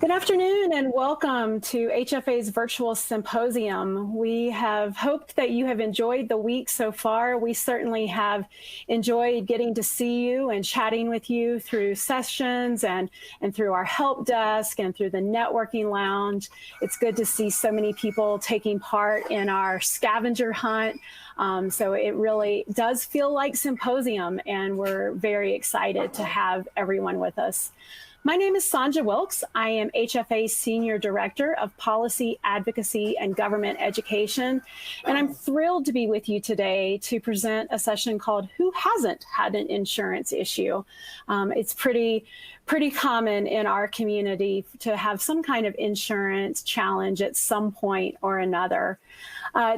Good afternoon and welcome to HFA's virtual symposium. We have hoped that you have enjoyed the week so far. We certainly have enjoyed getting to see you and chatting with you through sessions and through our help desk and through the networking lounge. It's good to see so many people taking part in our scavenger hunt. So it really does feel like symposium, and we're very excited to have everyone with us. My name is Sonja Wilkes. I am HFA's Senior Director of Policy, Advocacy, and Government Education, and I'm thrilled to be with you today to present a session called Who Hasn't Had an Insurance Issue? It's pretty common in our community to have some kind of insurance challenge at some point or another.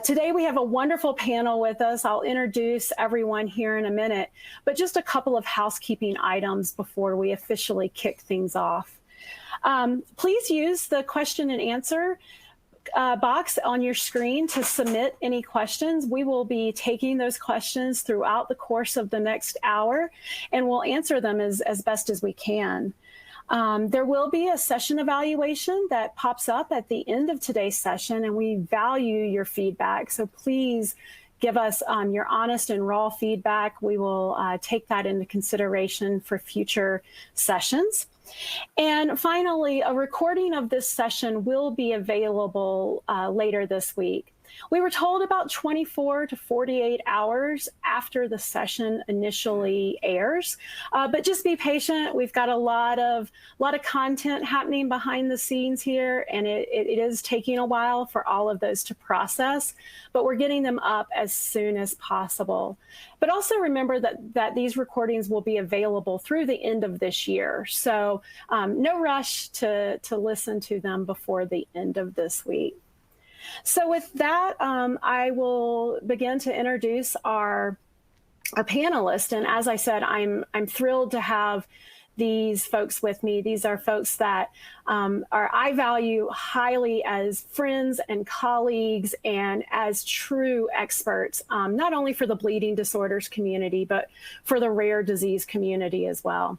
Today we have a wonderful panel with us. I'll introduce everyone here in a minute, but just a couple of housekeeping items before we officially kick things off. Please use the question and answer box on your screen to submit any questions. We will be taking those questions throughout the course of the next hour, and we'll answer them as best as we can. There will be a session evaluation that pops up at the end of today's session, and we value your feedback. So please give us your honest and raw feedback. We will take that into consideration for future sessions. And finally, a recording of this session will be available later this week. We were told about 24 to 48 hours after the session initially airs, but just be patient. We've got a lot of content happening behind the scenes here, and it is taking a while for all of those to process, but we're getting them up as soon as possible. But also remember that these recordings will be available through the end of this year, so no rush to listen to them before the end of this week. So with that, I will begin to introduce our panelists. And as I said, I'm thrilled to have these folks with me. These are folks that I value highly as friends and colleagues and as true experts, not only for the bleeding disorders community, but for the rare disease community as well.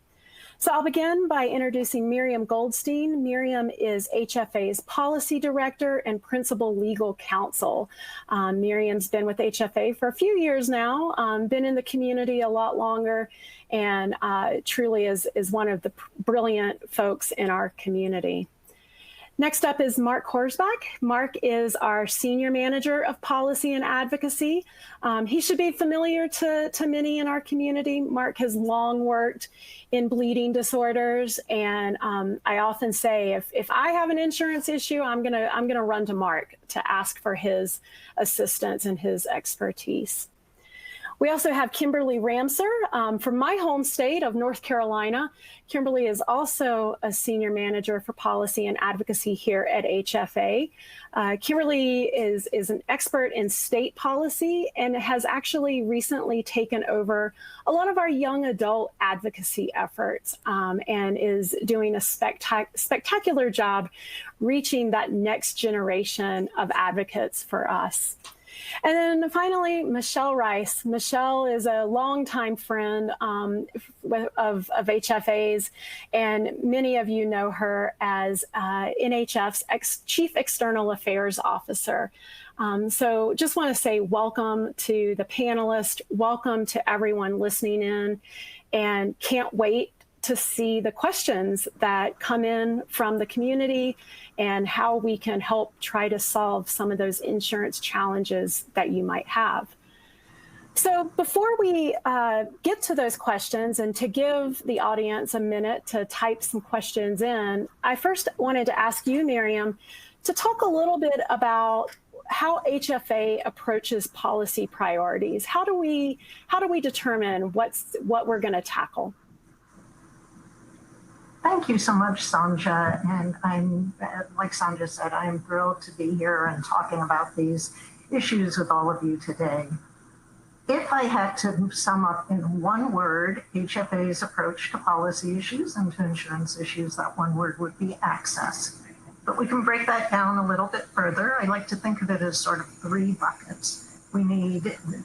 So I'll begin by introducing Miriam Goldstein. Miriam is HFA's Policy Director and Principal Legal Counsel. Miriam's been with HFA for a few years now, been in the community a lot longer, and truly is one of the brilliant folks in our community. Next up is Mark Horsbach. Mark is our Senior Manager of Policy and Advocacy. He should be familiar to many in our community. Mark has long worked in bleeding disorders, and I often say if I have an insurance issue, I'm gonna run to Mark to ask for his assistance and his expertise. We also have Kimberly Ramser from my home state of North Carolina. Kimberly is also a Senior Manager for Policy and Advocacy here at HFA. Kimberly is an expert in state policy and has actually recently taken over a lot of our young adult advocacy efforts and is doing a spectacular job reaching that next generation of advocates for us. And then finally, Michelle Rice. Michelle is a longtime friend of HFA's, and many of you know her as NHF's Chief External Affairs Officer. So just want to say welcome to the panelists, welcome to everyone listening in, and can't wait to see the questions that come in from the community and how we can help try to solve some of those insurance challenges that you might have. So before we get to those questions and to give the audience a minute to type some questions in, I first wanted to ask you, Miriam, to talk a little bit about how HFA approaches policy priorities. How do we determine what we're going to tackle? Thank you so much, Sonja. And I'm, like Sonja said, I am thrilled to be here and talking about these issues with all of you today. If I had to sum up in one word HFA's approach to policy issues and to insurance issues, that one word would be access. But we can break that down a little bit further. I like to think of it as sort of three buckets.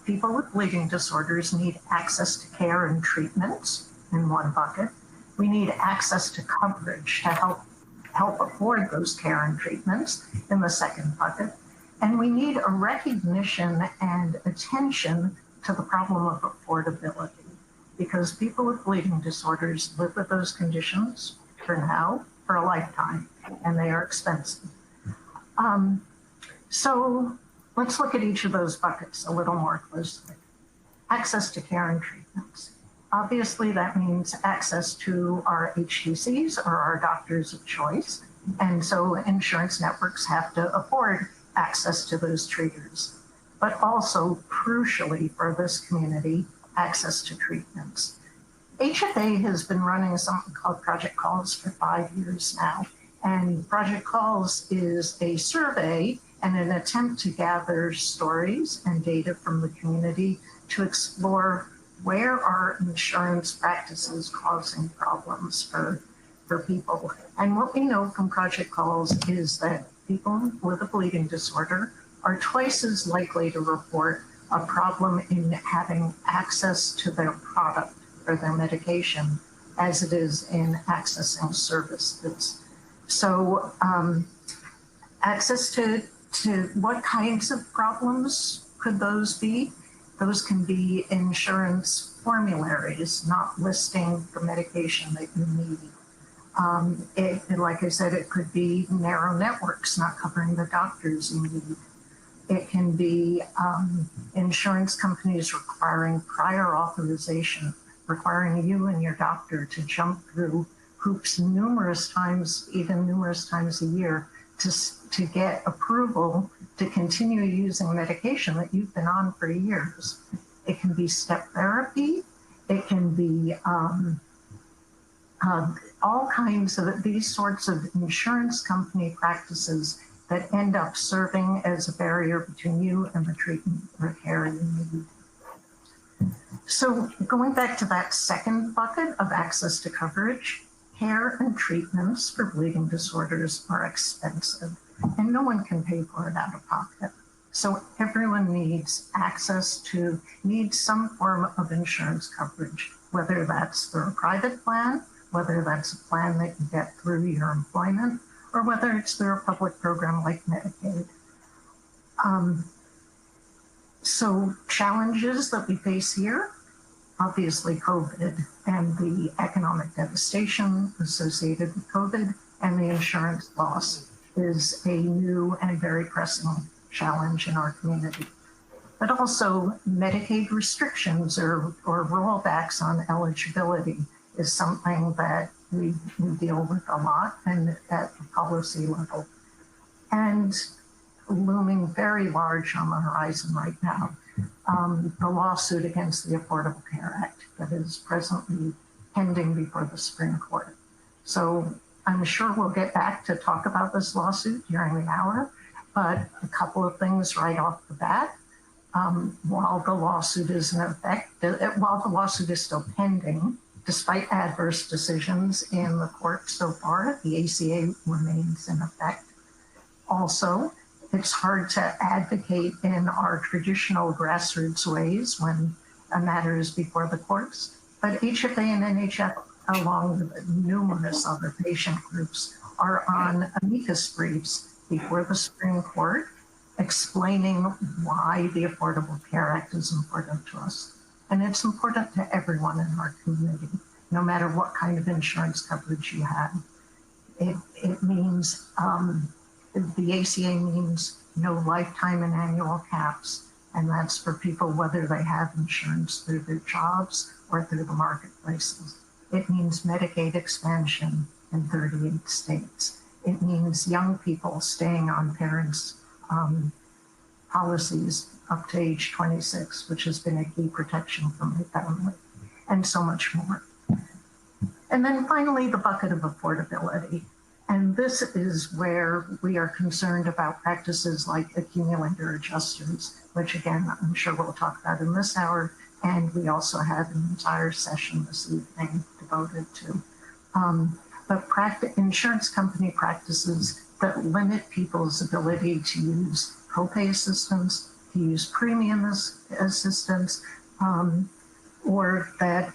People with bleeding disorders need access to care and treatment in one bucket. We need access to coverage to help help afford those care and treatments in the second bucket. And we need a recognition and attention to the problem of affordability, because people with bleeding disorders live with those conditions for now, for a lifetime, and they are expensive. So let's look at each of those buckets a little more closely. Access to care and treatments. Obviously, that means access to our HTCs or our doctors of choice. And so insurance networks have to afford access to those treaters, but also crucially for this community, access to treatments. HFA has been running something called Project Calls for 5 years now. And Project Calls is a survey and an attempt to gather stories and data from the community to explore where are insurance practices causing problems for people. And what we know from Project Calls is that people with a bleeding disorder are twice as likely to report a problem in having access to their product or their medication as it is in accessing services. So access to what kinds of problems could those be? Those can be insurance formularies, not listing the medication that you need. Like I said, it could be narrow networks, not covering the doctors you need. It can be insurance companies requiring prior authorization, requiring you and your doctor to jump through hoops numerous times, even numerous times a year, to get approval to continue using medication that you've been on for years. It can be step therapy. It can be all kinds of these sorts of insurance company practices that end up serving as a barrier between you and the treatment or care you need. So going back to that second bucket of access to coverage, care and treatments for bleeding disorders are expensive, and no one can pay for it out of pocket. So everyone needs some form of insurance coverage, whether that's through a private plan, whether that's a plan that you get through your employment, or whether it's through a public program like Medicaid. So challenges that we face here, obviously COVID and the economic devastation associated with COVID and the insurance loss is a new and very pressing challenge in our community. But also Medicaid restrictions or rollbacks on eligibility is something that we deal with a lot and at the policy level. And looming very large on the horizon right now, the lawsuit against the Affordable Care Act that is presently pending before the Supreme Court. So I'm sure we'll get back to talk about this lawsuit during the hour, but a couple of things right off the bat. While the lawsuit is in effect, while the lawsuit is still pending, despite adverse decisions in the court so far, the ACA remains in effect. Also, it's hard to advocate in our traditional grassroots ways when a matter is before the courts, but HFA and NHF, along with numerous other patient groups, are on amicus briefs before the Supreme Court, explaining why the Affordable Care Act is important to us. And it's important to everyone in our community, no matter what kind of insurance coverage you have. It means, the ACA means no lifetime and annual caps, and that's for people whether they have insurance through their jobs or through the marketplaces. It means Medicaid expansion in 38 states. It means young people staying on parents' policies up to age 26, which has been a key protection for my family, and so much more. And then finally, the bucket of affordability. And this is where we are concerned about practices like accumulator adjusters, which again, I'm sure we'll talk about in this hour. And we also have an entire session this evening devoted to. But insurance company practices that limit people's ability to use copay assistance, to use premium assistance, or that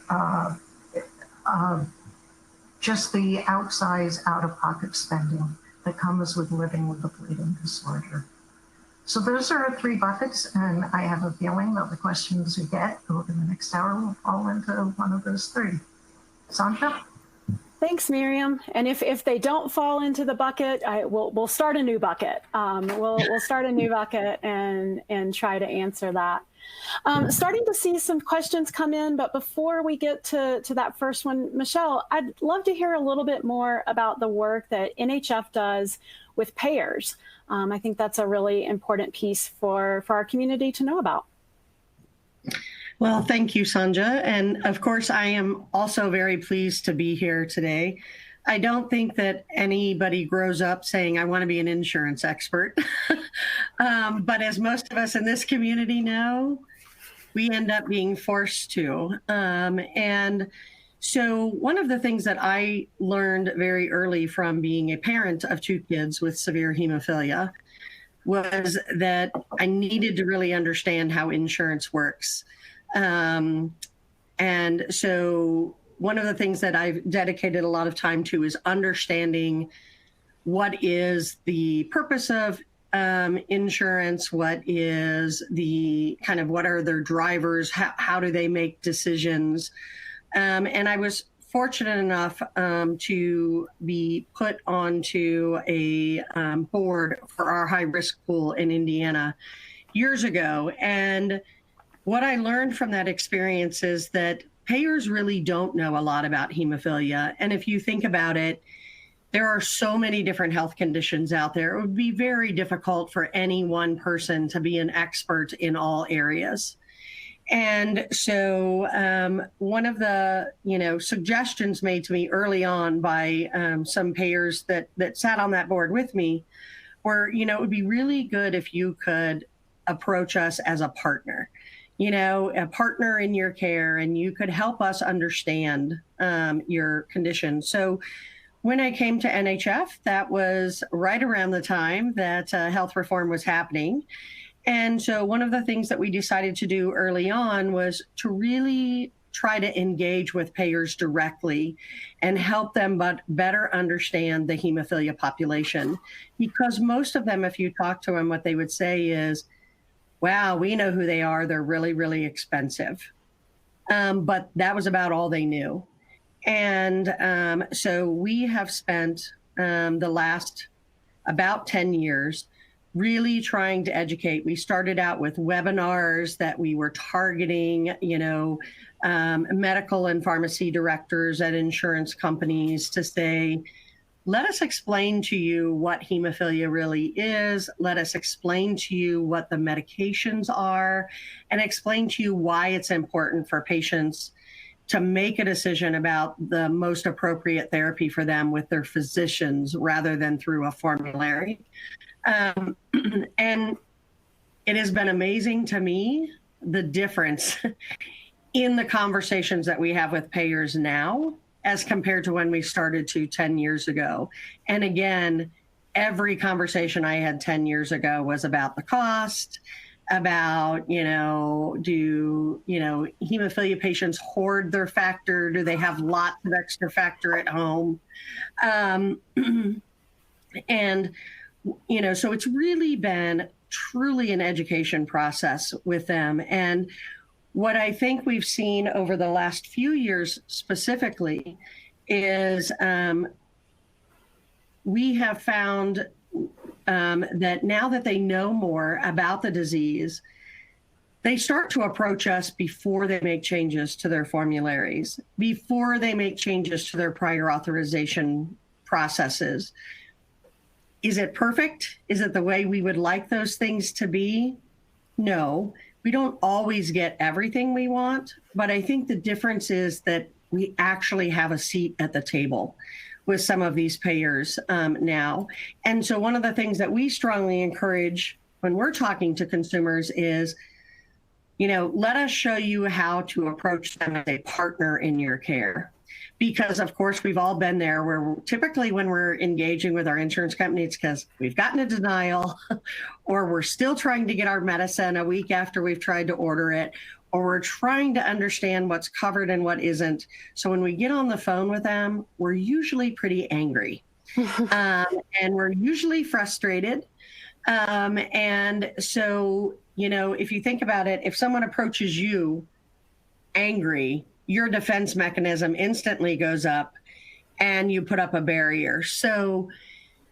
just the outsized out-of-pocket spending that comes with living with a bleeding disorder. So those are our three buckets, and I have a feeling that the questions we get over the next hour will fall into one of those three. Sandra? Thanks, Miriam. And if they don't fall into the bucket, we'll start a new bucket. We'll start a new bucket and try to answer that. Starting to see some questions come in, but before we get to that first one, Michelle, I'd love to hear a little bit more about the work that NHF does with payers. I think that's a really important piece for our community to know about. Well, thank you, Sanja. And of course, I am also very pleased to be here today. I don't think that anybody grows up saying, I want to be an insurance expert. But as most of us in this community know, we end up being forced to. And so one of the things that I learned very early from being a parent of two kids with severe hemophilia was that I needed to really understand how insurance works. And so one of the things that I've dedicated a lot of time to is understanding what is the purpose of insurance, what is the kind of, what are their drivers, how do they make decisions? And I was fortunate enough to be put onto a board for our high risk pool in Indiana years ago. And what I learned from that experience is that payers really don't know a lot about hemophilia. And if you think about it, there are so many different health conditions out there. It would be very difficult for any one person to be an expert in all areas. And so one of the suggestions made to me early on by some payers that sat on that board with me were, it would be really good if you could approach us as a partner. A partner in your care, and you could help us understand your condition. So when I came to NHF, that was right around the time that health reform was happening. And so one of the things that we decided to do early on was to really try to engage with payers directly and help them better understand the hemophilia population. Because most of them, if you talk to them, what they would say is, wow, we know who they are. They're really, really expensive. But that was about all they knew. And so we have spent the last about 10 years really trying to educate. We started out with webinars that we were targeting, medical and pharmacy directors at insurance companies to say, let us explain to you what hemophilia really is. Let us explain to you what the medications are, and explain to you why it's important for patients to make a decision about the most appropriate therapy for them with their physicians rather than through a formulary. And it has been amazing to me, the difference in the conversations that we have with payers now as compared to when we started 10 years ago. And again, every conversation I had 10 years ago was about the cost, about, do hemophilia patients hoard their factor? Do they have lots of extra factor at home? So it's really been truly an education process with them. And what I think we've seen over the last few years specifically is we have found that now that they know more about the disease, they start to approach us before they make changes to their formularies, before they make changes to their prior authorization processes. Is it perfect? Is it the way we would like those things to be? No, we don't always get everything we want, but I think the difference is that we actually have a seat at the table with some of these payers now. And so one of the things that we strongly encourage when we're talking to consumers is, let us show you how to approach them as a partner in your care. Because of course, we've all been there where typically when we're engaging with our insurance company, it's because we've gotten a denial or we're still trying to get our medicine a week after we've tried to order it, or we're trying to understand what's covered and what isn't. So when we get on the phone with them, we're usually pretty angry. And we're usually frustrated. And so, if you think about it, if someone approaches you angry, your defense mechanism instantly goes up and you put up a barrier. So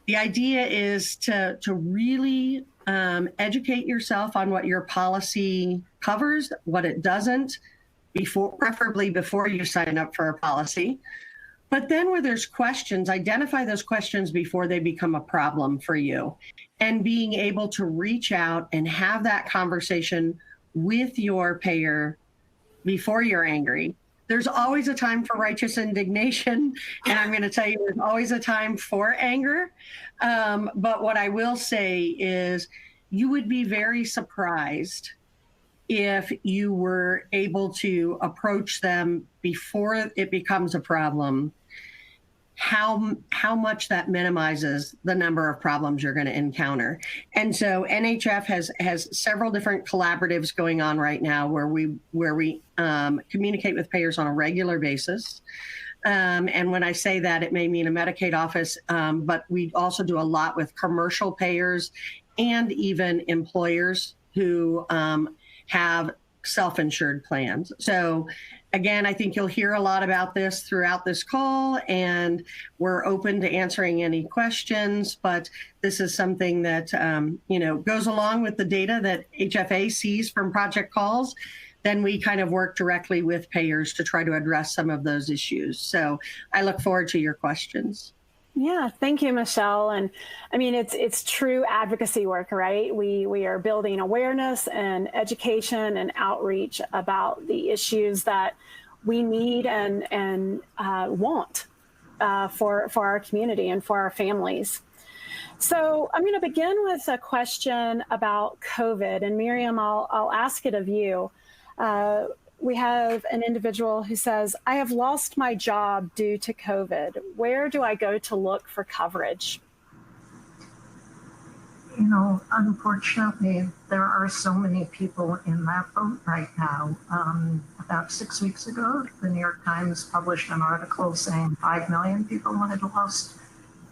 the idea is to really educate yourself on what your policy covers, what it doesn't, preferably before you sign up for a policy. But then where there's questions, identify those questions before they become a problem for you. And being able to reach out and have that conversation with your payer before you're angry. There's always a time for righteous indignation. And I'm going to tell you, there's always a time for anger. But what I will say is you would be very surprised if you were able to approach them before it becomes a problem, how much that minimizes the number of problems you're going to encounter. And so NHF has several different collaboratives going on right now where we communicate with payers on a regular basis. And when I say that, it may mean a Medicaid office, but we also do a lot with commercial payers and even employers who have self-insured plans. So again, I think you'll hear a lot about this throughout this call, and we're open to answering any questions, but this is something that goes along with the data that HFA sees from project calls. Then we kind of work directly with payers to try to address some of those issues. So I look forward to your questions. Yeah, thank you, Michelle. And I mean, it's true advocacy work, right? We are building awareness and education and outreach about the issues that we need and want for our community and for our families. So I'm going to begin with a question about COVID. And Miriam, I'll ask it of you. We have an individual who says, I have lost my job due to COVID. Where do I go to look for coverage? Unfortunately, there are so many people in that boat right now. About 6 weeks ago, the New York Times published an article saying 5 million people had lost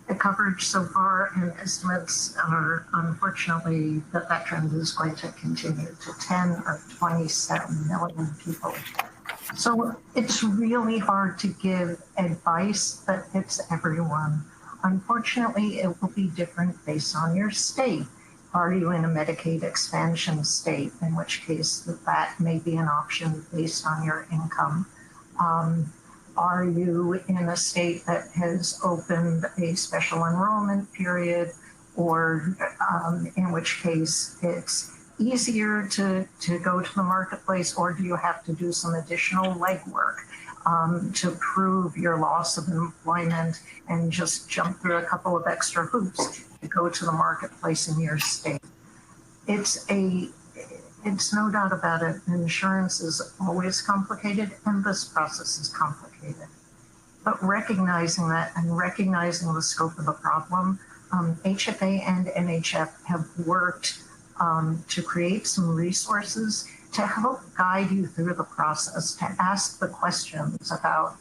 the coverage so far, and estimates are, unfortunately, that trend is going to continue to 10 or 27 million people. So it's really hard to give advice that fits everyone. Unfortunately, it will be different based on your state. Are you in a Medicaid expansion state, in which case that may be an option based on your income? Are you in a state that has opened a special enrollment period, or in which case it's easier to go to the marketplace, or do you have to do some additional legwork to prove your loss of employment and just jump through a couple of extra hoops to go to the marketplace in your state? It's no doubt about it. Insurance is always complicated, and this process is complicated. But recognizing that and recognizing the scope of the problem, HFA and NHF have worked to create some resources to help guide you through the process, to ask the questions about,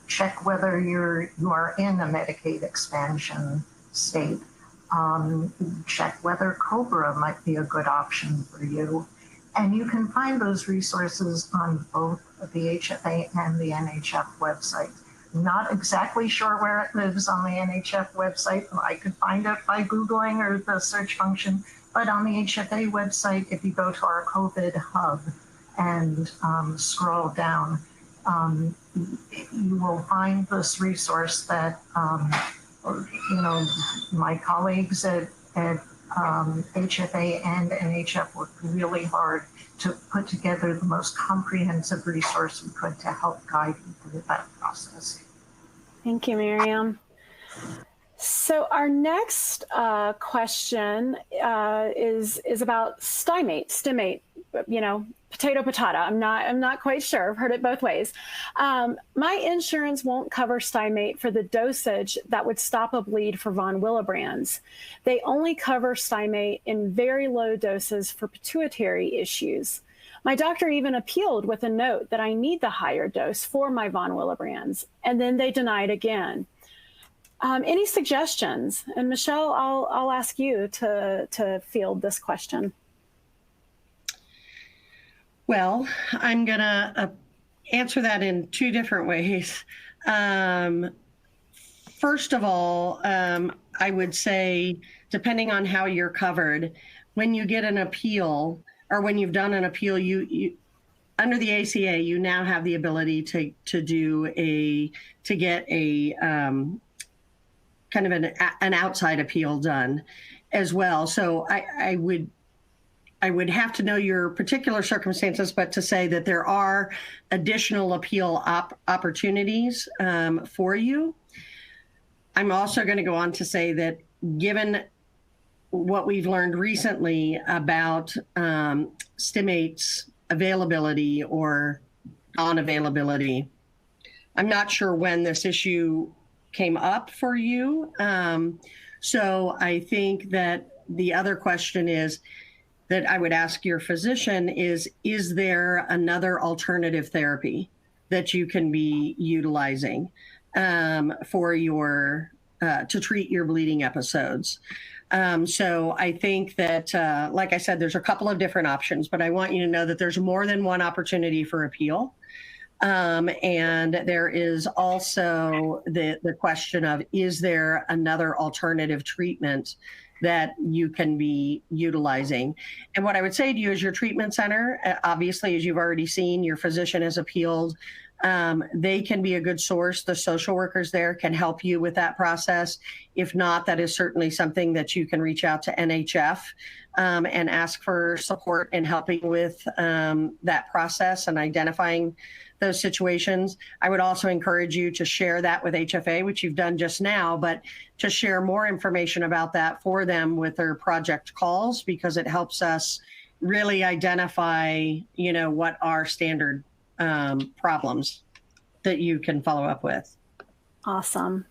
check whether you are in a Medicaid expansion state. Check whether Cobra might be a good option for you. And you can find those resources on both the HFA and the NHF website. Not exactly sure where it lives on the NHF website. I could find it by Googling or the search function. But on the HFA website, if you go to our COVID hub and scroll down, you will find this resource that my colleagues at HFA and NHF worked really hard to put together the most comprehensive resource we could to help guide you through that process. Thank you, Miriam. So our next question is about stymate, potato. I'm not quite sure. I've heard it both ways. My insurance won't cover stymate for the dosage that would stop a bleed for von Willebrands. They only cover stymate in very low doses for pituitary issues. My doctor even appealed with a note that I need the higher dose for my von Willebrands, and then they denied again. Any suggestions? And Michelle, I'll ask you to field this question. Well, I'm going to answer that in two different ways. First of all, I would say, depending on how you're covered, when you get an appeal or when you've done an appeal, you under the ACA, you now have the ability to get a kind of an outside appeal done as well. So I would have to know your particular circumstances, but to say that there are additional appeal opportunities for you. I'm also going to go on to say that given what we've learned recently about stimates availability or non-availability, I'm not sure when this issue came up for you. So I think that the other question is that I would ask your physician is there another alternative therapy that you can be utilizing for your to treat your bleeding episodes? So I think that, like I said, there's a couple of different options, but I want you to know that there's more than one opportunity for appeal. And there is also the question of, is there another alternative treatment that you can be utilizing? And what I would say to you is your treatment center, obviously, as you've already seen, your physician has appealed. They can be a good source. The social workers there can help you with that process. If not, that is certainly something that you can reach out to NHF and ask for support in helping with that process and identifying those situations. I would also encourage you to share that with HFA, which you've done just now, but to share more information about that for them with their project calls, because it helps us really identify, what are standard problems that you can follow up with. Awesome.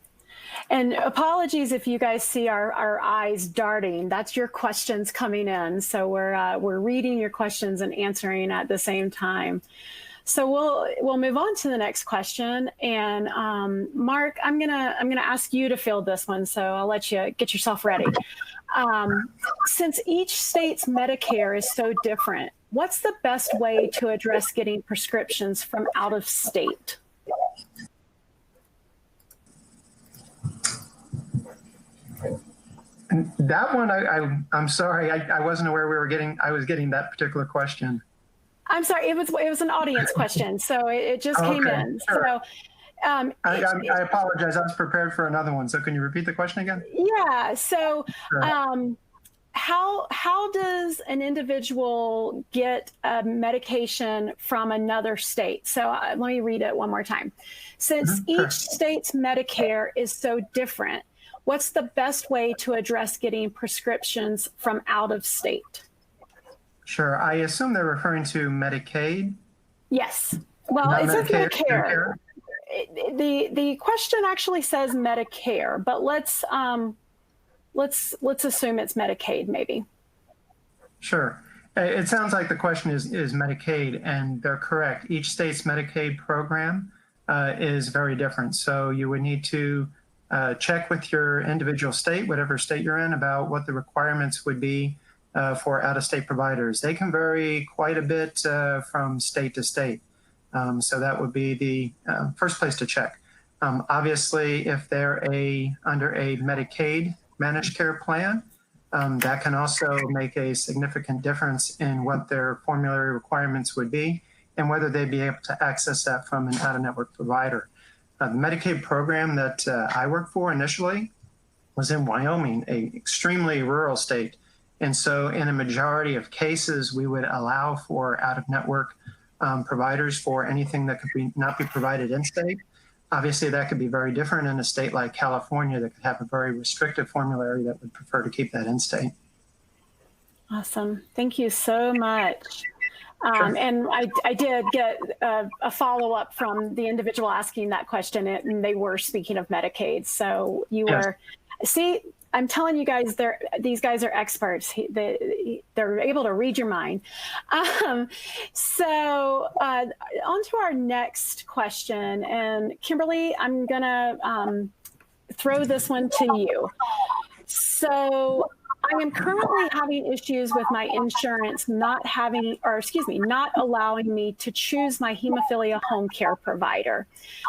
And apologies if you guys see our eyes darting. That's your questions coming in. So we're reading your questions and answering at the same time. So we'll move on to the next question. And Mark, I'm gonna ask you to field this one. So I'll let you get yourself ready. Since each state's Medicare is so different, what's the best way to address getting prescriptions from out of state? That one, I'm sorry, I wasn't aware I was getting that particular question. I'm sorry, it was an audience question, so it just came in. Sure. So I apologize. I was prepared for another one. So can you repeat the question again? Yeah. So Sure. how does an individual get a medication from another state? So let me read it one more time. Since each state's Medicare is so different, what's the best way to address getting prescriptions from out of state? Sure. I assume they're referring to Medicaid. Yes. Well, it says Medicare. The question actually says Medicare, but let's assume it's Medicaid, maybe. Sure. It sounds like the question is Medicaid, and they're correct. Each state's Medicaid program is very different. So you would need to check with your individual state, whatever state you're in, about what the requirements would be for out-of-state providers. They can vary quite a bit from state to state. So that would be the first place to check. Obviously, if they're under a Medicaid managed care plan, that can also make a significant difference in what their formulary requirements would be and whether they'd be able to access that from an out-of-network provider. The Medicaid program that I worked for initially was in Wyoming, an extremely rural state. And so in a majority of cases, we would allow for out-of-network providers for anything that could not be provided in-state. Obviously, that could be very different in a state like California that could have a very restrictive formulary that would prefer to keep that in-state. Awesome. Thank you so much. Sure. And I did get a follow-up from the individual asking that question, and they were speaking of Medicaid. So you Yes. were, see, I'm telling you guys, these guys are experts. They're able to read your mind. So on to our next question. And Kimberly, I'm going to throw this one to you. So I am currently having issues with my insurance not allowing me to choose my hemophilia home care provider.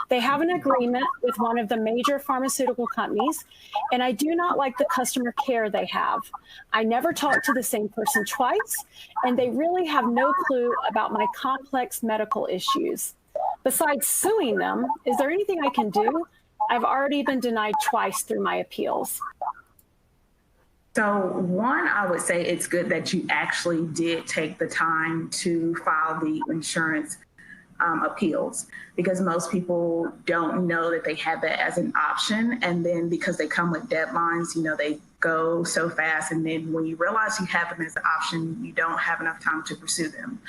They have an agreement with one of the major pharmaceutical companies, and I do not like the customer care they have. I never talk to the same person twice, and they really have no clue about my complex medical issues. Besides suing them, is there anything I can do? I've already been denied twice through my appeals. So one, I would say it's good that you actually did take the time to file the insurance appeals, because most people don't know that they have that as an option. And then because they come with deadlines, you know, they go so fast. And then when you realize you have them as an option, you don't have enough time to pursue them.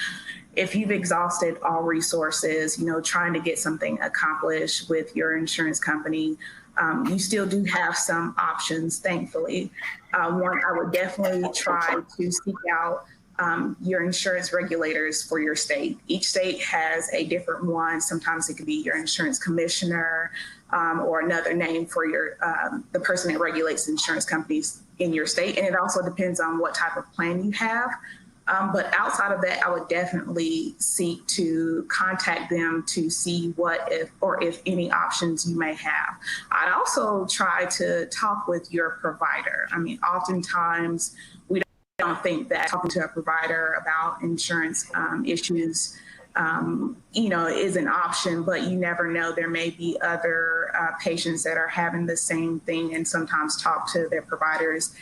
If you've exhausted all resources, you know, trying to get something accomplished with your insurance company, you still do have some options, thankfully. One, I would definitely try to seek out your insurance regulators for your state. Each state has a different one. Sometimes it could be your insurance commissioner or another name for your the person that regulates insurance companies in your state. And it also depends on what type of plan you have. But outside of that, I would definitely seek to contact them to see what if any options you may have. I'd also try to talk with your provider. I mean, oftentimes we don't think that talking to a provider about insurance issues, you know, is an option, but you never know. There may be other patients that are having the same thing, and sometimes talk to their providers.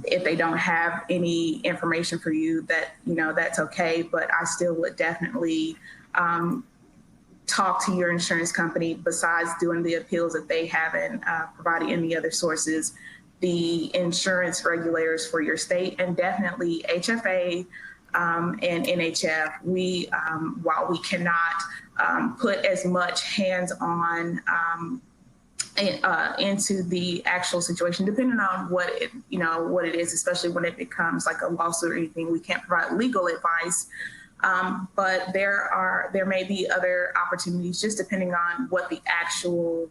If they don't have any information for you, that, you know, that's okay. But I still would definitely talk to your insurance company. Besides doing the appeals, that they haven't provided any other sources, the insurance regulators for your state, and definitely HFA and NHF. We, while we cannot put as much hands-on into the actual situation, depending on what it is, especially when it becomes like a lawsuit or anything, we can't provide legal advice. But there may be other opportunities, just depending on what the actual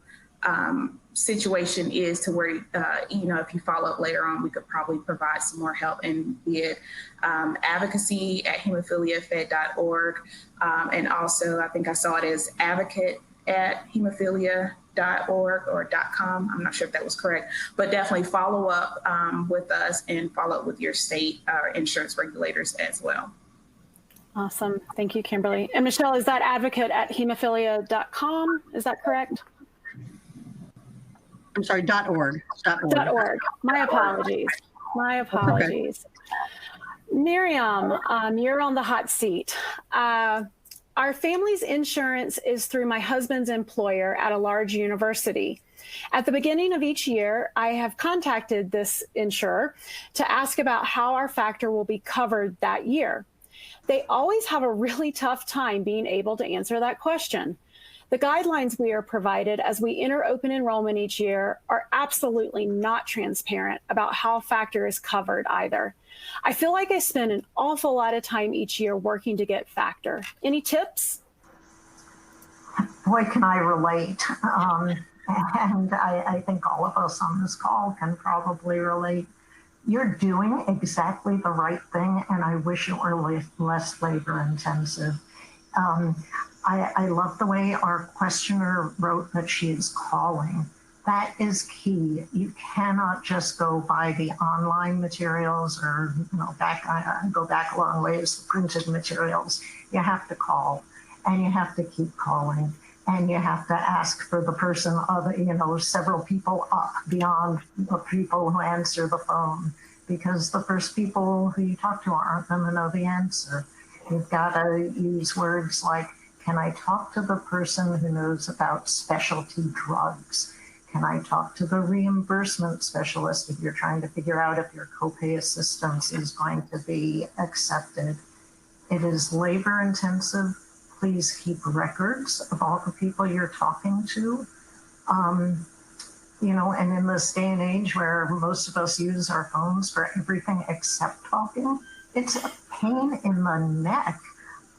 situation is, to where, you know, if you follow up later on, we could probably provide some more help, and be it advocacy at hemophiliafed.org. And also, I think I saw it as advocate at hemophilia.org or .com. I'm not sure if that was correct, but definitely follow up with us, and follow up with your state insurance regulators as well. Awesome. Thank you, Kimberly. And Michelle, is that advocate at hemophilia.com? Is that correct? I'm sorry, .org. .org. My apologies. My apologies. Okay. Miriam, you're on the hot seat. Our family's insurance is through my husband's employer at a large university. At the beginning of each year, I have contacted this insurer to ask about how our factor will be covered that year. They always have a really tough time being able to answer that question. The guidelines we are provided as we enter open enrollment each year are absolutely not transparent about how factor is covered either. I feel like I spend an awful lot of time each year working to get factor. Any tips? Boy, can I relate. And I think all of us on this call can probably relate. You're doing exactly the right thing, and I wish it were less labor intensive. I love the way our questioner wrote that she is calling. That is key. You cannot just go by the online materials, or go back a long ways, the printed materials. You have to call, and you have to keep calling, and you have to ask for the person several people up beyond the people who answer the phone, because the first people who you talk to aren't going to know the answer. You've got to use words like, can I talk to the person who knows about specialty drugs? Can I talk to the reimbursement specialist if you're trying to figure out if your copay assistance is going to be accepted? It is labor intensive. Please keep records of all the people you're talking to. and in this day and age where most of us use our phones for everything except talking, it's a pain in the neck.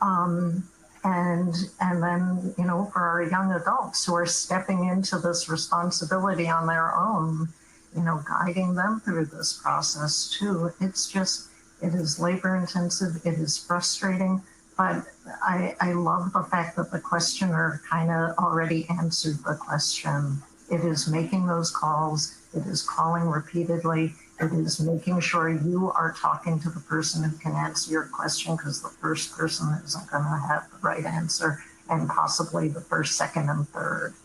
And then, for our young adults who are stepping into this responsibility on their own, guiding them through this process too. It is labor intensive, it is frustrating, but I love the fact that the questioner kind of already answered the question. It is making those calls, it is calling repeatedly, it is making sure you are talking to the person who can answer your question, because the first person isn't going to have the right answer, and possibly the first, second, and third.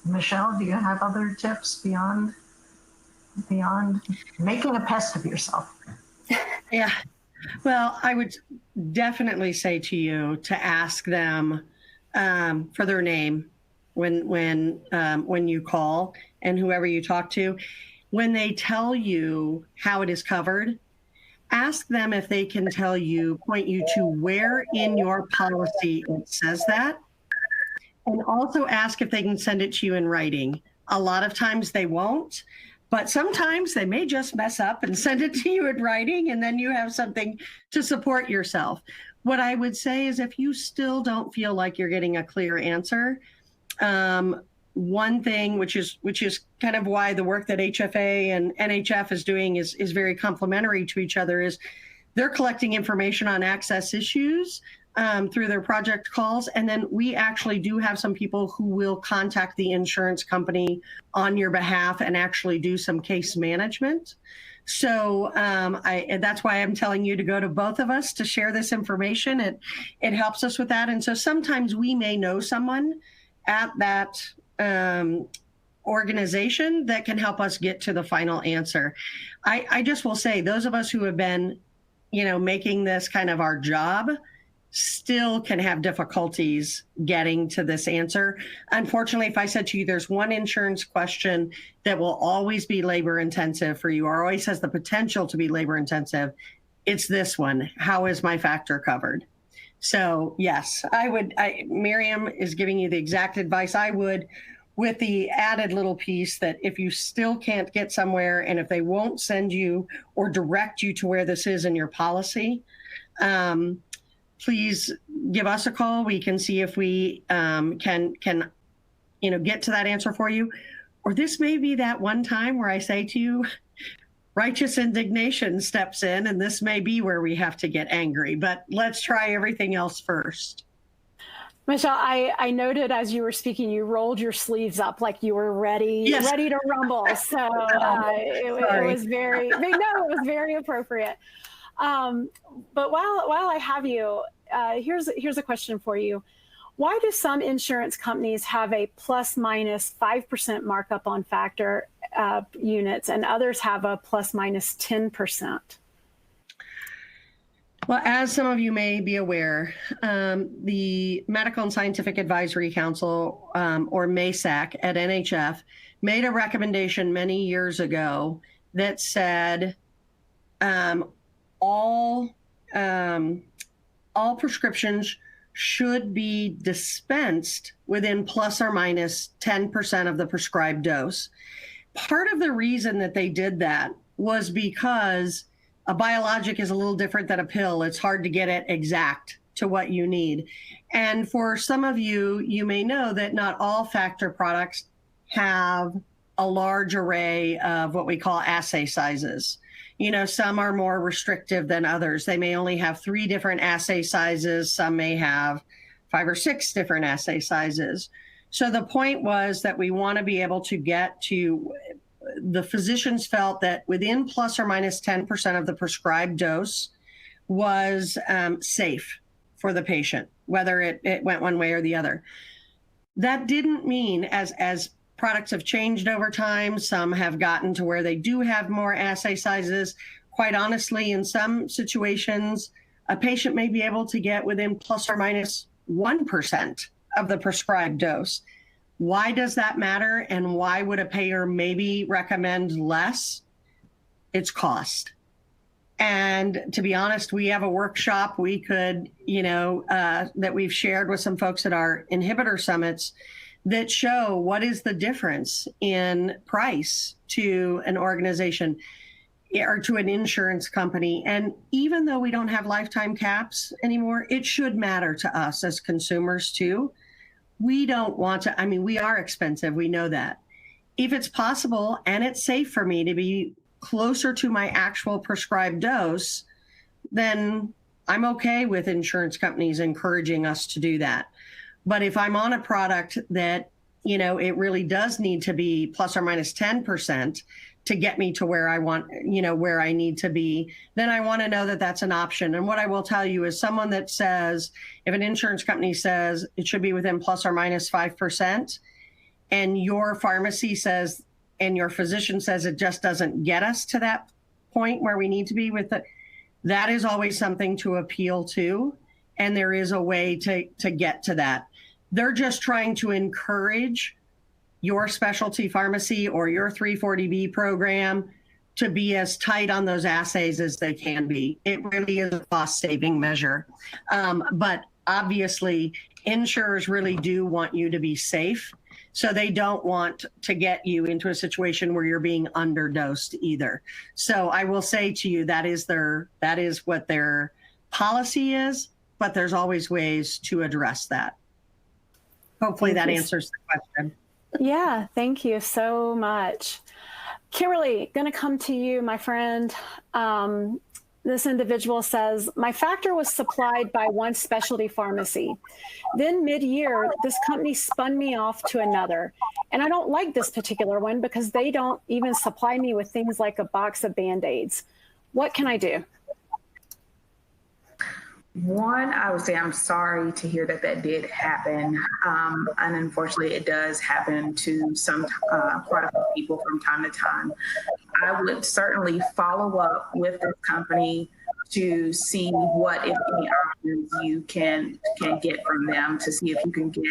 Michelle, do you have other tips beyond making a pest of yourself? Yeah. Well, I would definitely say to you to ask them for their name when you call, and whoever you talk to. When they tell you how it is covered, ask them if they can point you to where in your policy it says that. And also ask if they can send it to you in writing. A lot of times they won't, but sometimes they may just mess up and send it to you in writing, and then you have something to support yourself. What I would say is, if you still don't feel like you're getting a clear answer, one thing, which is kind of why the work that HFA and NHF is doing is very complementary to each other, is they're collecting information on access issues through their project calls. And then we actually do have some people who will contact the insurance company on your behalf and actually do some case management. So that's why I'm telling you to go to both of us to share this information. It helps us with that. And so sometimes we may know someone at that organization that can help us get to the final answer. I just will say, those of us who have been, making this kind of our job still can have difficulties getting to this answer. Unfortunately, if I said to you, there's one insurance question that will always be labor intensive for you, or always has the potential to be labor intensive, it's this one: how is my factor covered? So yes, Miriam is giving you the exact advice I would, with the added little piece that if you still can't get somewhere, and if they won't send you or direct you to where this is in your policy, please give us a call. We can see if we can get to that answer for you. Or this may be that one time where I say to you, righteous indignation steps in, and this may be where we have to get angry, but let's try everything else first. Michelle, I noted as you were speaking, you rolled your sleeves up like you were ready to rumble. So it was very appropriate. But while I have you, here's a question for you. Why do some insurance companies have a plus minus 5% markup on factor units, and others have a plus minus 10%? Well, as some of you may be aware, the Medical and Scientific Advisory Council, or MASAC at NHF, made a recommendation many years ago that said all prescriptions should be dispensed within plus or minus 10% of the prescribed dose. Part of the reason that they did that was because a biologic is a little different than a pill. It's hard to get it exact to what you need. And for some of you, you may know that not all factor products have a large array of what we call assay sizes. Some are more restrictive than others. They may only have 3 different assay sizes. Some may have 5 or 6 different assay sizes. So the point was that we want to be able to get to, the physicians felt that within plus or minus 10% of the prescribed dose was safe for the patient, whether it went one way or the other. That didn't mean, as products have changed over time, some have gotten to where they do have more assay sizes. Quite honestly, in some situations, a patient may be able to get within plus or minus 1% of the prescribed dose. Why does that matter? And why would a payer maybe recommend less? It's cost. And to be honest, we have a workshop we could, that we've shared with some folks at our inhibitor summits that show what is the difference in price to an organization or to an insurance company. And even though we don't have lifetime caps anymore, it should matter to us as consumers too. We don't want to, I mean, we are expensive, we know that. If it's possible and it's safe for me to be closer to my actual prescribed dose, then I'm okay with insurance companies encouraging us to do that. But if I'm on a product that, you know, it really does need to be plus or minus 10% to get me to where I want, you know, where I need to be, then I want to know that that's an option. And what I will tell you is someone that says, if an insurance company says it should be within plus or minus 5%, and your pharmacy says, and your physician says it just doesn't get us to that point where we need to be with it, that is always something to appeal to. And there is a way to get to that. They're just trying to encourage your specialty pharmacy or your 340B program to be as tight on those assays as they can be. It really is a cost-saving measure. But obviously, insurers really do want you to be safe. So they don't want to get you into a situation where you're being underdosed either. So I will say to you, that is what their policy is, but there's always ways to address that. Hopefully that answers the question. Yeah, thank you so much. Kimberly, going to come to you, my friend. This individual says, my factor was supplied by one specialty pharmacy. Then mid-year, this company spun me off to another. And I don't like this particular one because they don't even supply me with things like a box of Band-Aids. What can I do? One, I would say I'm sorry to hear that that did happen. And unfortunately, it does happen to some quite a few people from time to time. I would certainly follow up with this company to see what, if any, options you can get from them, to see if you can get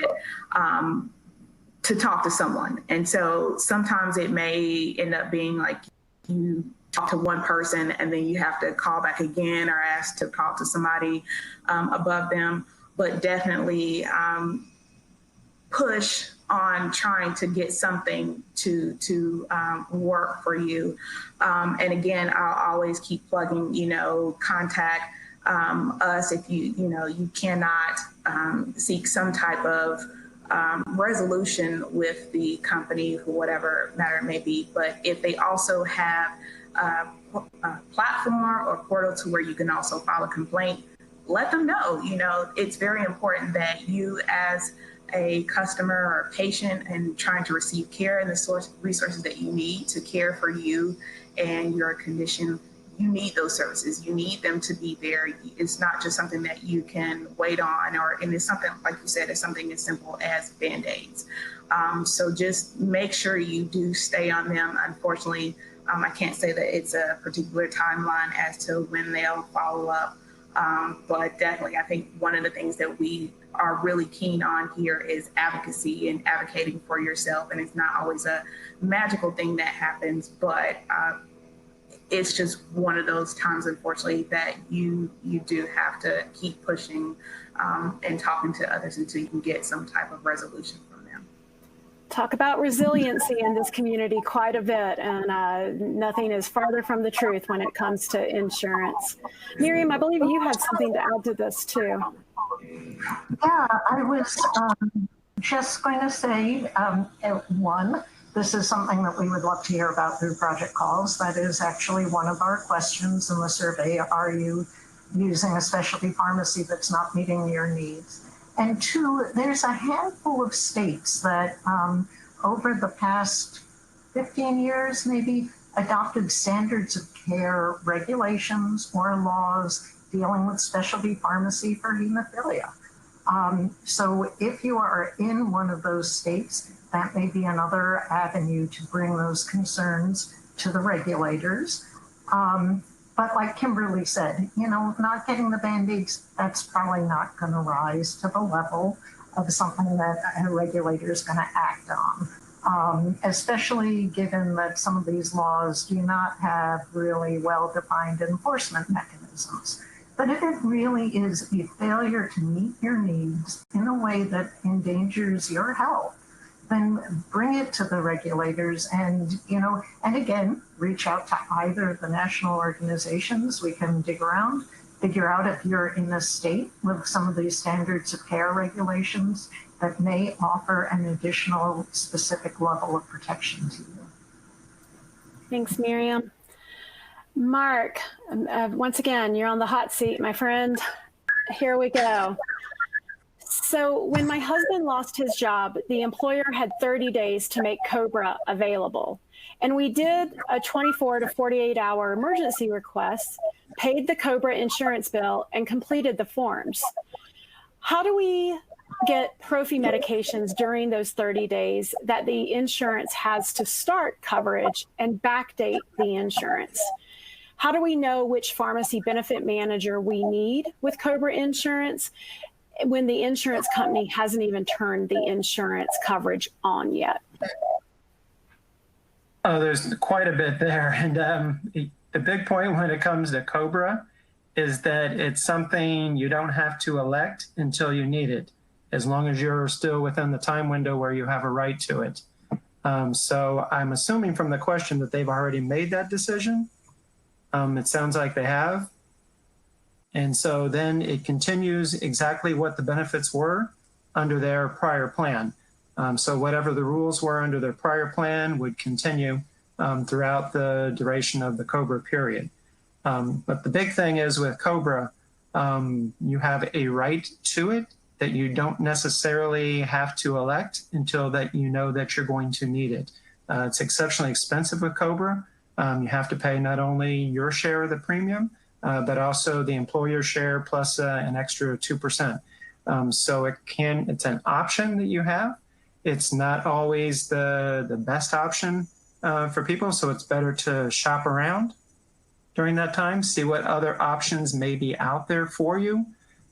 to talk to someone. And so sometimes it may end up being like you talk to one person and then you have to call back again or ask to talk to somebody above them, but definitely push on trying to get something to work for you. And again, I'll always keep plugging, contact us if you cannot seek some type of resolution with the company for whatever matter it may be. But if they also have a platform or portal to where you can also file a complaint, let them know. It's very important that you as a customer or patient and trying to receive care and the resources that you need to care for you and your condition, you need those services. You need them to be there. It's not just something that you can wait on, and it's something, like you said, it's something as simple as Band-Aids. So just make sure you do stay on them. Unfortunately, I can't say that it's a particular timeline as to when they'll follow up. But definitely, I think one of the things that we are really keen on here is advocacy and advocating for yourself. And it's not always a magical thing that happens, but it's just one of those times, unfortunately, that you do have to keep pushing and talking to others until you can get some type of resolution from them. Talk about resiliency in this community quite a bit, and nothing is farther from the truth when it comes to insurance. Miriam, I believe you had something to add to this too. Yeah, I was just going to say, one, this is something that we would love to hear about through project calls. That is actually one of our questions in the survey. Are you using a specialty pharmacy that's not meeting your needs? And two, there's a handful of states that over the past 15 years, maybe, adopted standards of care regulations or laws dealing with specialty pharmacy for hemophilia. So if you are in one of those states, that may be another avenue to bring those concerns to the regulators. But like Kimberly said, not getting the Band-Aids, that's probably not going to rise to the level of something that a regulator is going to act on, especially given that some of these laws do not have really well-defined enforcement mechanisms. But if it really is a failure to meet your needs in a way that endangers your health, then bring it to the regulators and, and again, reach out to either the national organizations. We can dig around, figure out if you're in a state with some of these standards of care regulations that may offer an additional specific level of protection to you. Thanks, Miriam. Mark, once again, you're on the hot seat, my friend. Here we go. So when my husband lost his job, the employer had 30 days to make Cobra available. And we did a 24 to 48-hour emergency request, paid the Cobra insurance bill, and completed the forms. How do we get prophy medications during those 30 days that the insurance has to start coverage and backdate the insurance? How do we know which pharmacy benefit manager we need with Cobra insurance when the insurance company hasn't even turned the insurance coverage on yet? Oh, there's quite a bit there. And the big point when it comes to Cobra is that it's something you don't have to elect until you need it, as long as you're still within the time window where you have a right to it. So I'm assuming from the question that they've already made that decision. It sounds like they have. And so then it continues exactly what the benefits were under their prior plan. So whatever the rules were under their prior plan would continue throughout the duration of the Cobra period. But the big thing is with Cobra, you have a right to it that you don't necessarily have to elect until that you know that you're going to need it. It's exceptionally expensive with Cobra. You have to pay not only your share of the premium, but also the employer share plus an extra 2%. So it's an option that you have. It's not always the best option for people, so it's better to shop around during that time, see what other options may be out there for you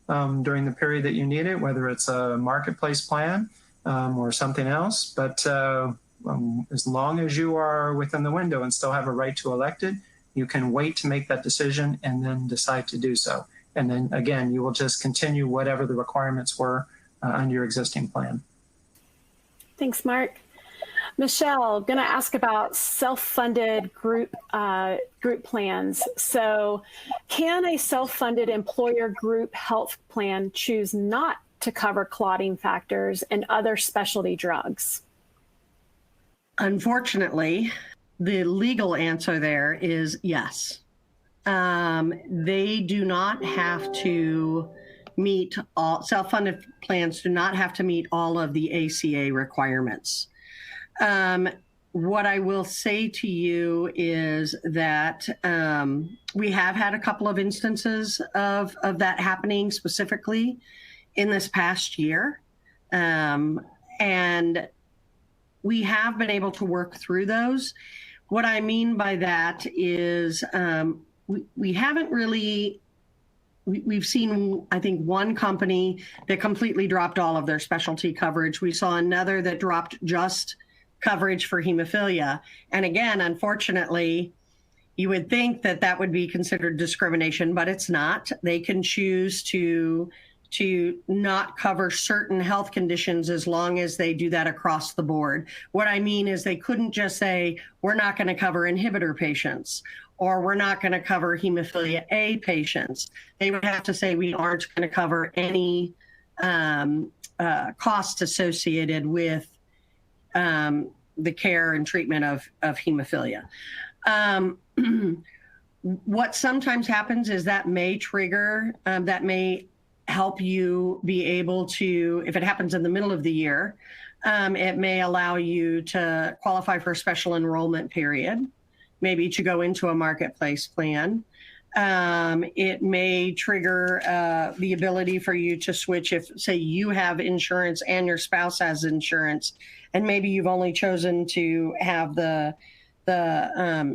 during the period that you need it, whether it's a marketplace plan or something else. But as long as you are within the window and still have a right to elect it, you can wait to make that decision and then decide to do so. And then again, you will just continue whatever the requirements were under your existing plan. Thanks, Mark. Michelle, going to ask about self-funded group plans. So can a self-funded employer group health plan choose not to cover clotting factors and other specialty drugs? Unfortunately, the legal answer there is yes. They do not have to meet all, self-funded plans do not have to meet all of the ACA requirements. What I will say to you is that we have had a couple of instances of that happening specifically in this past year. And we have been able to work through those. What I mean by that is we haven't really, we've seen, I think, one company that completely dropped all of their specialty coverage. We saw another that dropped just coverage for hemophilia. And again, unfortunately, you would think that that would be considered discrimination, but it's not. They can choose to not cover certain health conditions as long as they do that across the board. What I mean is they couldn't just say, we're not going to cover inhibitor patients, or we're not going to cover hemophilia A patients. They would have to say, we aren't going to cover any costs associated with the care and treatment of hemophilia. What sometimes happens is that may trigger, that may help you be able to, if it happens in the middle of the year, it may allow you to qualify for a special enrollment period, maybe to go into a marketplace plan. It may trigger the ability for you to switch if, say, you have insurance and your spouse has insurance, and maybe you've only chosen to have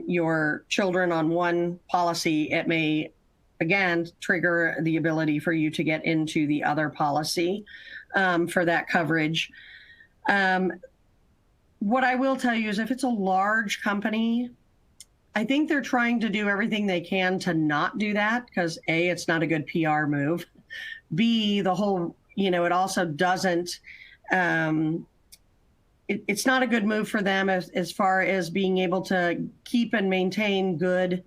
your children on one policy. It may, again, trigger the ability for you to get into the other policy for that coverage. What I will tell you is if it's a large company, I think they're trying to do everything they can to not do that because A, it's not a good PR move. B, the whole, it also doesn't, it's not a good move for them as far as being able to keep and maintain good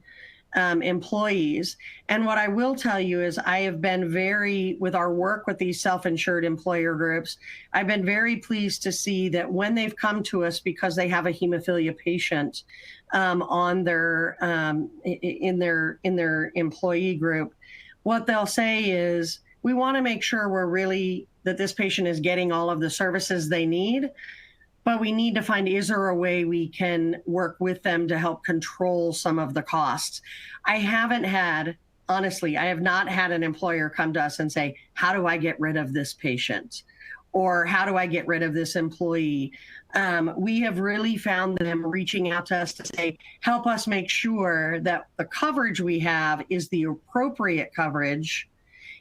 employees. And what I will tell you is I have been with our work with these self-insured employer groups, I've been very pleased to see that when they've come to us because they have a hemophilia patient on their in their employee group, what they'll say is, we want to make sure that this patient is getting all of the services they need, but we need to find, is there a way we can work with them to help control some of the costs? Honestly, I have not had an employer come to us and say, how do I get rid of this patient? Or how do I get rid of this employee? We have really found them reaching out to us to say, help us make sure that the coverage we have is the appropriate coverage.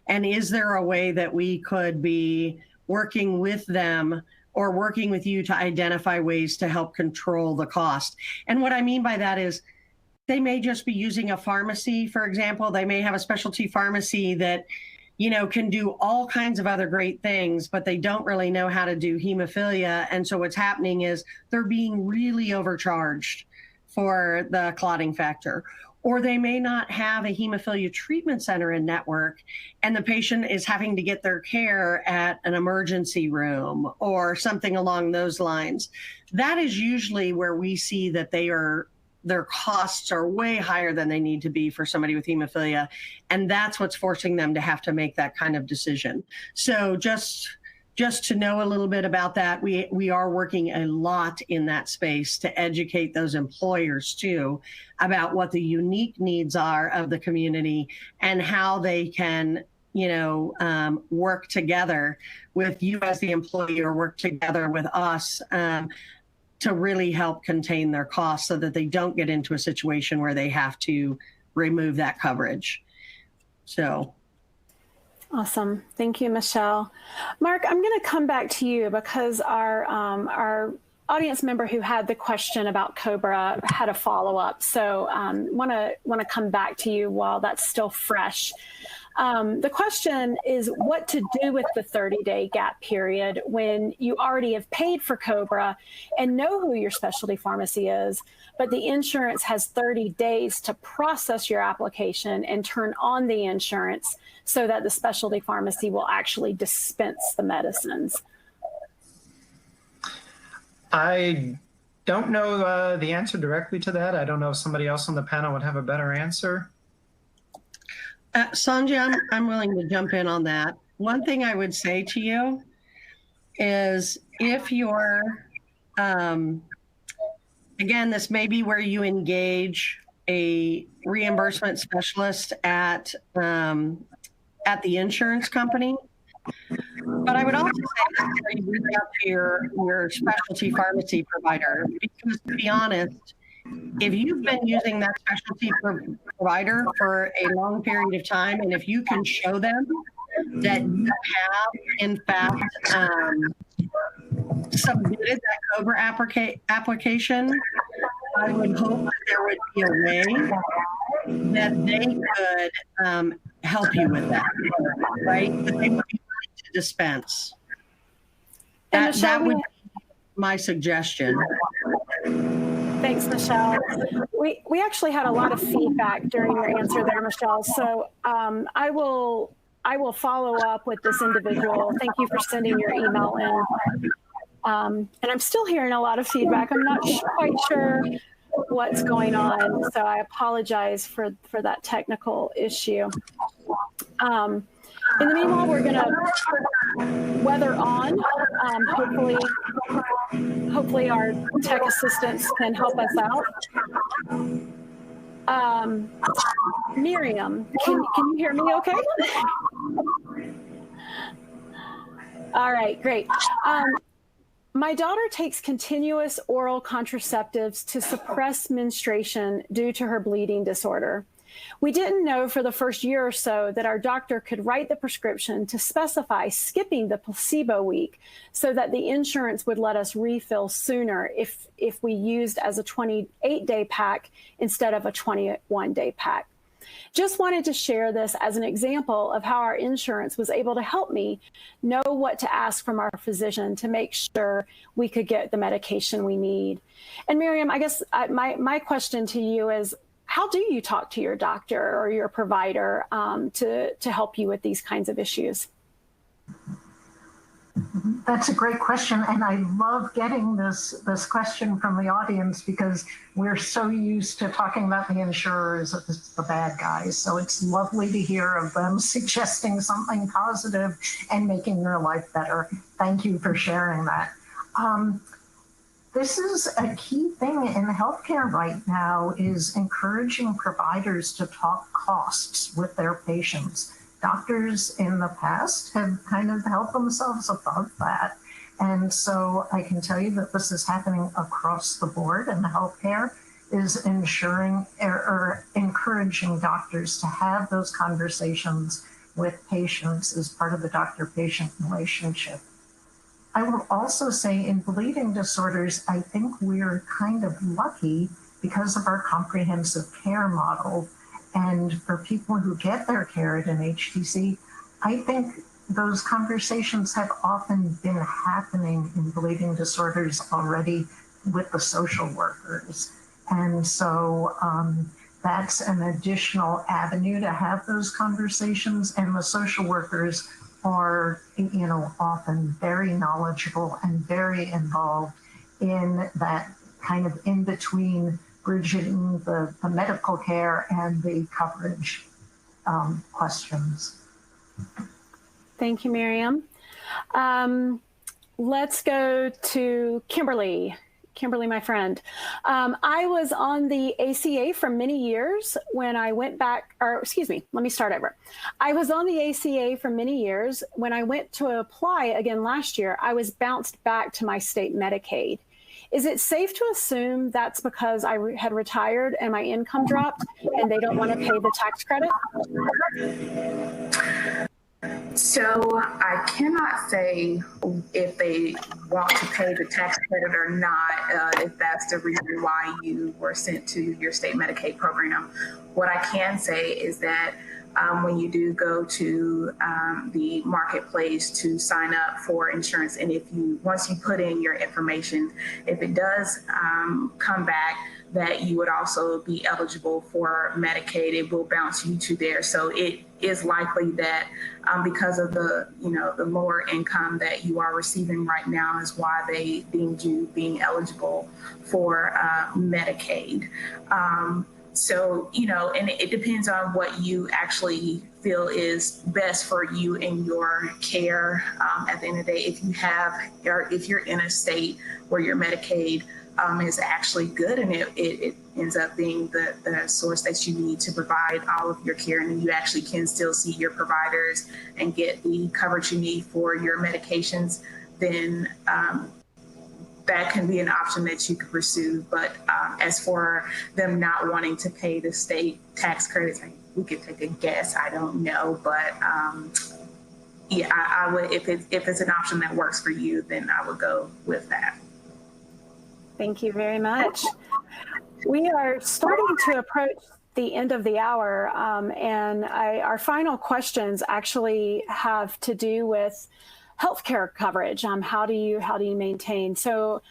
And is there a way that we could be working with them or working with you to identify ways to help control the cost? And what I mean by that is they may just be using a pharmacy, for example. They may have a specialty pharmacy that, can do all kinds of other great things, but they don't really know how to do hemophilia. And so what's happening is they're being really overcharged for the clotting factor. Or they may not have a hemophilia treatment center in network, and the patient is having to get their care at an emergency room or something along those lines. That is usually where we see that their costs are way higher than they need to be for somebody with hemophilia. And that's what's forcing them to have to make that kind of decision. So just to know a little bit about that, we are working a lot in that space to educate those employers too about what the unique needs are of the community and how they can, work together with you as the employee or work together with us to really help contain their costs so that they don't get into a situation where they have to remove that coverage. So. Awesome. Thank you, Michelle. Mark, I'm going to come back to you because our audience member who had the question about Cobra had a follow-up. So want to come back to you while that's still fresh. The question is what to do with the 30-day gap period when you already have paid for Cobra and know who your specialty pharmacy is, but the insurance has 30 days to process your application and turn on the insurance so that the specialty pharmacy will actually dispense the medicines. I don't know the answer directly to that. I don't know if somebody else on the panel would have a better answer. Sanjay, I'm willing to jump in on that. One thing I would say to you is if you're, again, this may be where you engage a reimbursement specialist at the insurance company. But I would also say that you reach out to your specialty pharmacy provider, because to be honest, if you've been using that specialty provider for a long period of time, and if you can show them that you have, in fact, submitted that Cobra application, I would hope that there would be a way that they could help you with that, right? That they would be willing to dispense. That would be my suggestion. Thanks, Michelle. We actually had a lot of feedback during your answer there, Michelle. So I will follow up with this individual. Thank you for sending your email in. And I'm still hearing a lot of feedback. I'm not quite sure what's going on, so I apologize for that technical issue. In the meanwhile, we're going to weather on. Hopefully our tech assistants can help us out. Miriam, can you hear me okay? All right, great. My daughter takes continuous oral contraceptives to suppress menstruation due to her bleeding disorder. We didn't know for the first year or so that our doctor could write the prescription to specify skipping the placebo week so that the insurance would let us refill sooner if we used as a 28-day pack instead of a 21-day pack. Just wanted to share this as an example of how our insurance was able to help me know what to ask from our physician to make sure we could get the medication we need. And Miriam, I guess my question to you is, how do you talk to your doctor or your provider to help you with these kinds of issues? That's a great question, and I love getting this question from the audience because we're so used to talking about the insurers as the bad guys. So it's lovely to hear of them suggesting something positive and making their life better. Thank you for sharing that. This is a key thing in healthcare right now, is encouraging providers to talk costs with their patients. Doctors in the past have kind of held themselves above that. And so I can tell you that this is happening across the board in healthcare, is ensuring or encouraging doctors to have those conversations with patients as part of the doctor-patient relationship. I will also say in bleeding disorders, I think we're kind of lucky because of our comprehensive care model. And for people who get their care at an HTC, I think those conversations have often been happening in bleeding disorders already with the social workers. And so that's an additional avenue to have those conversations. And the social workers are, often very knowledgeable and very involved in that kind of in-between bridging the medical care and the coverage questions. Thank you, Miriam. Let's go to Kimberly. Kimberly, my friend. I was on the ACA for many years when I went back, or excuse me, let me start over. I was on the ACA for many years. When I went to apply again last year, I was bounced back to my state Medicaid. Is it safe to assume that's because I had retired and my income dropped and they don't want to pay the tax credit? So I cannot say if they want to pay the tax credit or not, if that's the reason why you were sent to your state Medicaid program. What I can say is that when you do go to the marketplace to sign up for insurance, and once you put in your information, if it does come back that you would also be eligible for Medicaid, it will bounce you to there. So it is likely that because of the lower income that you are receiving right now is why they deemed you being eligible for Medicaid. So, and it depends on what you actually feel is best for you in your care. At the end of the day, if you're in a state where your Medicaid is actually good and it ends up being the source that you need to provide all of your care, and you actually can still see your providers and get the coverage you need for your medications, then that can be an option that you could pursue. But as for them not wanting to pay the state tax credits, we could take a guess. I don't know, but yeah, I would, if it's an option that works for you, then I would go with that. Thank you very much. We are starting to approach the end of the hour, and our final questions actually have to do with healthcare coverage. How do you maintain? So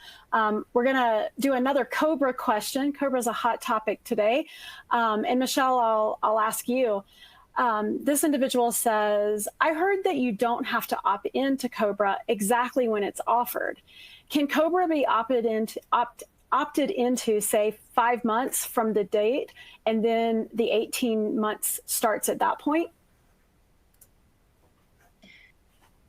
we're going to do another Cobra question. Cobra is a hot topic today, and Michelle, I'll ask you. This individual says, I heard that you don't have to opt into Cobra exactly when it's offered. Can Cobra be opted into, say, 5 months from the date, and then the 18 months starts at that point?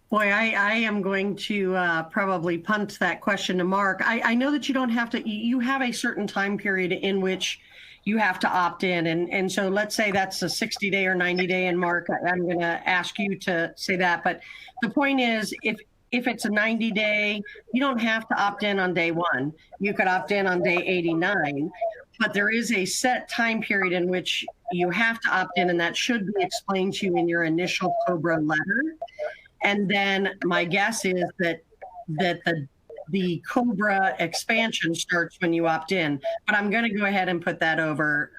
Boy, I am going to probably punt that question to Mark. I know that you don't have to, you have a certain time period in which you have to opt in. And so let's say that's a 60-day or 90-day, and Mark, I'm going to ask you to say that. But the point is, if it's a 90-day, you don't have to opt in on day one. You could opt in on day 89, but there is a set time period in which you have to opt in, and that should be explained to you in your initial Cobra letter. And then my guess is that the Cobra expansion starts when you opt in. But I'm going to go ahead and put that over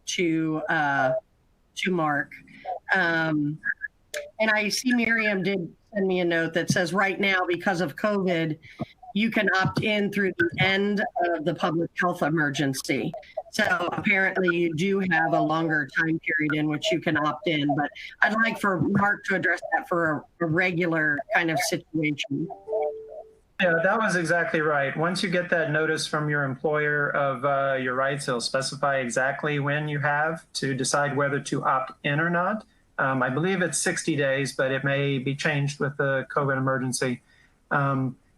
to to Mark. And I see Miriam did send me a note that says right now, because of COVID, you can opt in through the end of the public health emergency. So apparently you do have a longer time period in which you can opt in, but I'd like for Mark to address that for a regular kind of situation. Yeah, that was exactly right. Once you get that notice from your employer of your rights, it'll specify exactly when you have to decide whether to opt in or not. I believe it's 60 days, but it may be changed with the COVID emergency.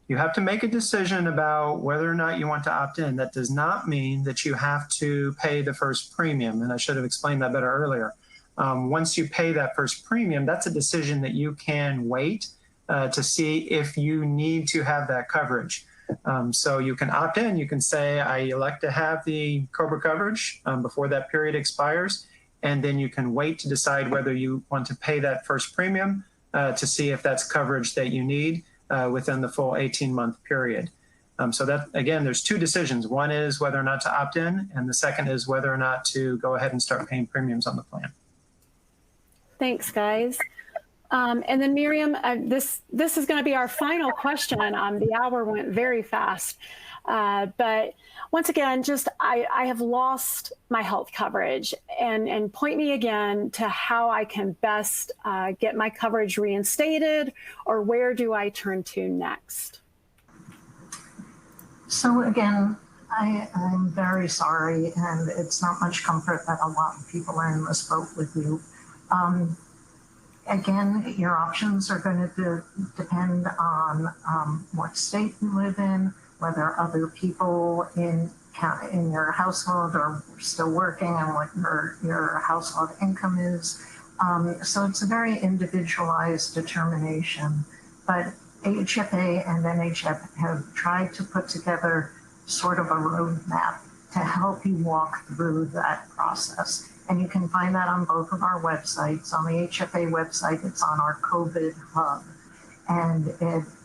You have to make a decision about whether or not you want to opt in. That does not mean that you have to pay the first premium, and I should have explained that better earlier. Once you pay that first premium, that's a decision that you can wait to see if you need to have that coverage. So you can opt in. You can say, I elect to have the Cobra coverage before that period expires, and then you can wait to decide whether you want to pay that first premium to see if that's coverage that you need within the full 18-month period. So that, again, there's two decisions. One is whether or not to opt in, and the second is whether or not to go ahead and start paying premiums on the plan. Thanks, guys. And then Miriam, this is going to be our final question. The hour went very fast. But once again, just I have lost my health coverage, and point me again to how I can best get my coverage reinstated, or where do I turn to next? So again, I'm very sorry, and it's not much comfort that a lot of people are in this boat with you. Again, your options are going to depend on what state you live in, whether other people in your household are still working, and what your household income is. So it's a very individualized determination. But HFA and NHF have tried to put together sort of a roadmap to help you walk through that process. And you can find that on both of our websites. On the HFA website, it's on our COVID hub. And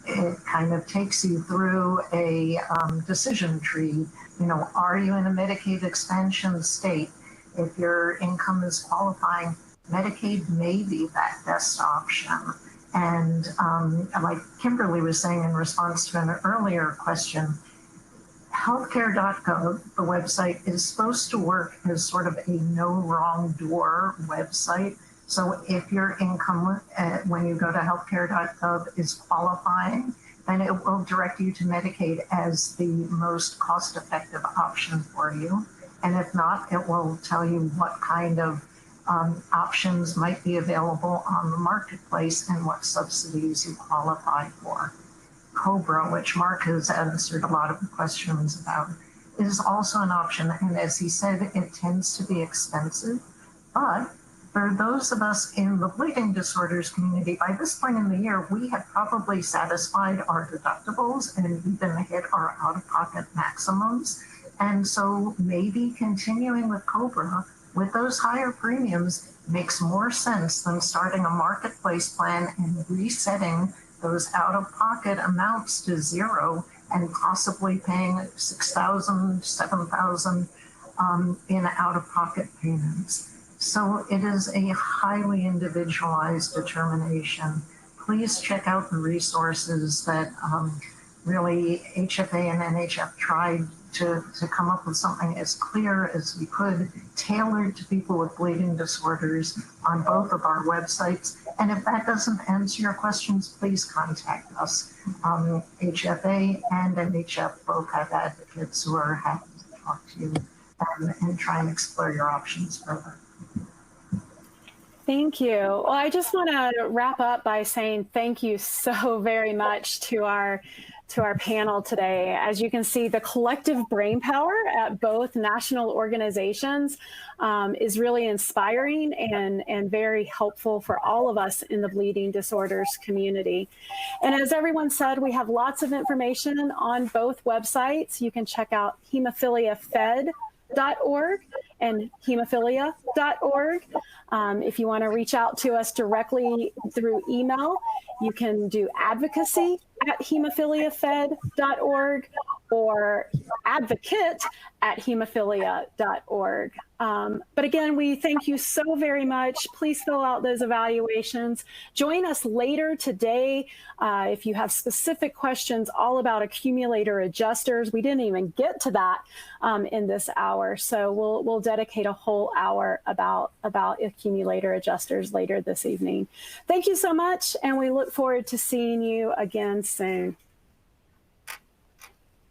it kind of takes you through a decision tree. You know, are you in a Medicaid expansion state? If your income is qualifying, Medicaid may be that best option. And like Kimberly was saying in response to an earlier question, healthcare.gov, the website, is supposed to work as sort of a no wrong door website. So if your income, when you go to healthcare.gov, is qualifying, then it will direct you to Medicaid as the most cost-effective option for you. And if not, it will tell you what kind of options might be available on the marketplace and what subsidies you qualify for. Cobra, which Mark has answered a lot of the questions about, is also an option. And as he said, it tends to be expensive. But for those of us in the bleeding disorders community, by this point in the year, we have probably satisfied our deductibles and even hit our out-of-pocket maximums. And so maybe continuing with Cobra with those higher premiums makes more sense than starting a marketplace plan and resetting those out-of-pocket amounts to zero and possibly paying $6,000, $7,000 in out-of-pocket payments. So it is a highly individualized determination. Please check out the resources that really HFA and NHF tried to come up with something as clear as we could, tailored to people with bleeding disorders on both of our websites. And if that doesn't answer your questions, please contact us. HFA and NHF both have advocates who are happy to talk to you and try and explore your options further. Thank you. Well, I just want to wrap up by saying thank you so very much to our panel today. As you can see, the collective brainpower at both national organizations is really inspiring and very helpful for all of us in the bleeding disorders community. And as everyone said, we have lots of information on both websites. You can check out hemophiliafed.org and hemophilia.org. If you want to reach out to us directly through email, you can do advocacy@hemophiliafed.org, or advocate@hemophilia.org. But again, we thank you so very much. Please fill out those evaluations. Join us later today if you have specific questions all about accumulator adjusters. We didn't even get to that in this hour, so we'll dedicate a whole hour about accumulator adjusters later this evening. Thank you so much, and we look forward to seeing you again soon.